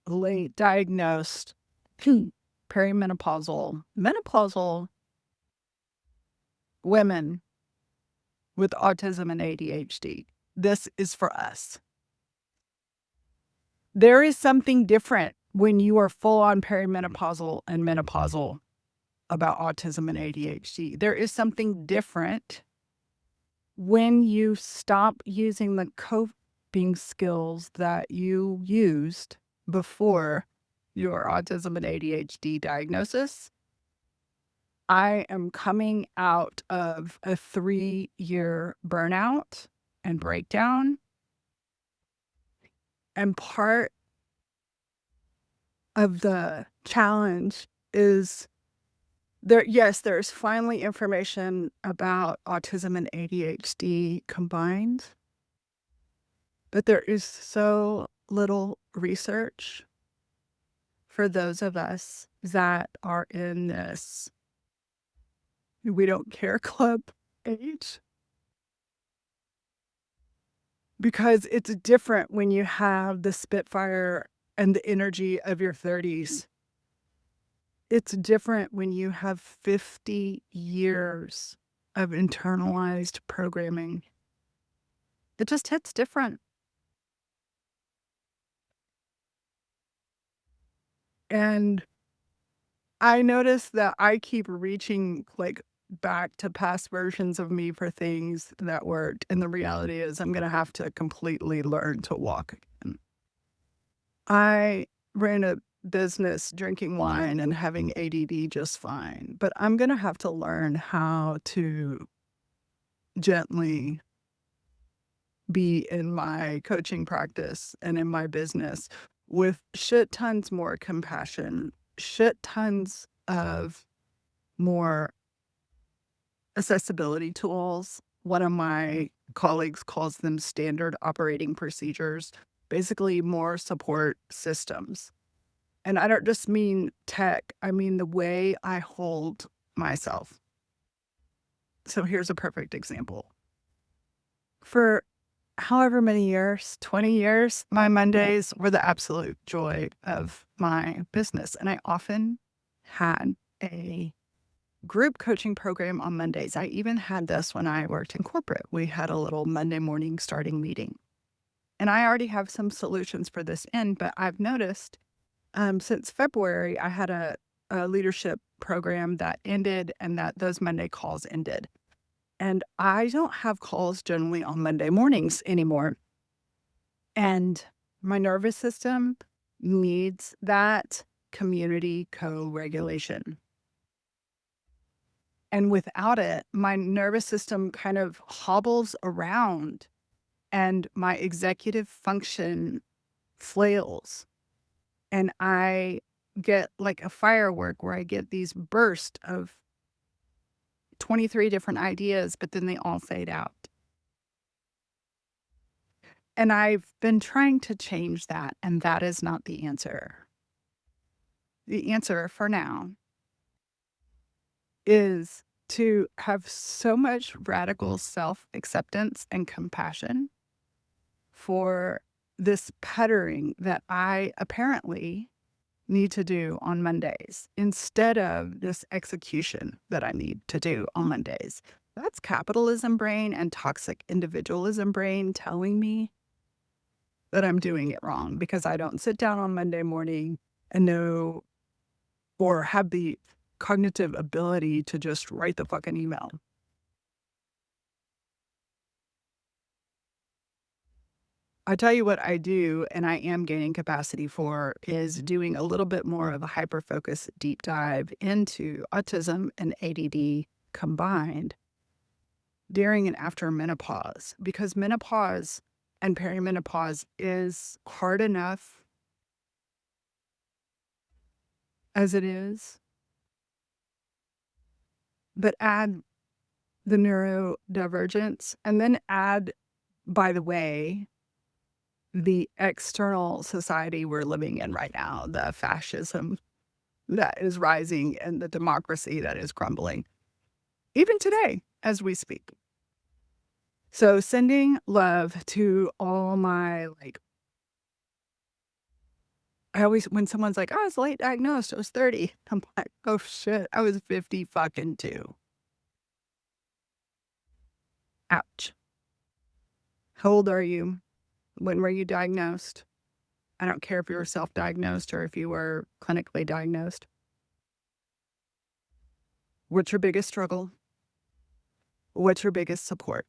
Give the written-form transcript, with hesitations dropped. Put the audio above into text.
late diagnosed menopausal women with autism and ADHD. This is for us. There is something different when you are full on perimenopausal and menopausal about autism and ADHD. There is something different when you stop using the coping skills that you used before your autism and ADHD diagnosis. I am coming out of a 3-year burnout and breakdown. And part of the challenge is there's finally information about autism and ADHD combined, but there is so little research for those of us that are in this we don't care club age. Because it's different when you have the spitfire and the energy of your 30s. It's different when you have 50 years of internalized programming. It just hits different. And I notice that I keep reaching back to past versions of me for things that worked. And the reality is I'm going to have to completely learn to walk again. I ran a business drinking wine and having ADD just fine, but I'm going to have to learn how to gently be in my coaching practice and in my business with shit tons more compassion, shit tons of more accessibility tools. One of my colleagues calls them standard operating procedures, basically more support systems. And I don't just mean tech, I mean the way I hold myself. So here's a perfect example. For however many years, 20 years, my Mondays were the absolute joy of my business. And I often had a group coaching program on Mondays. I even had this when I worked in corporate. We had a little Monday morning starting meeting. And I already have some solutions for this end, but I've noticed since February, I had a leadership program that ended and that those Monday calls ended. And I don't have calls generally on Monday mornings anymore. And my nervous system needs that community co-regulation. And without it, my nervous system kind of hobbles around and my executive function flails. And I get like a firework where I get these bursts of 23 different ideas, but then they all fade out. And I've been trying to change that, and that is not the answer. The answer for now is to have so much radical self-acceptance and compassion for this patterning that I apparently need to do on Mondays instead of this execution that I need to do on Mondays. That's capitalism brain and toxic individualism brain telling me that I'm doing it wrong because I don't sit down on Monday morning and know or have the cognitive ability to just write the fucking email. I tell you what I do, and I am gaining capacity for, is doing a little bit more of a hyper-focused deep dive into autism and ADD combined during and after menopause, because menopause and perimenopause is hard enough as it is, but add the neurodivergence and then add, by the way, the external society we're living in right now, the fascism that is rising and the democracy that is crumbling, even today as we speak. So sending love to all my I always when someone's like, "I was late diagnosed, I was 30." I'm like, "Oh, shit, I was 50 fucking 2." Ouch. How old are you? When were you diagnosed? I don't care if you were self-diagnosed or if you were clinically diagnosed. What's your biggest struggle? What's your biggest support?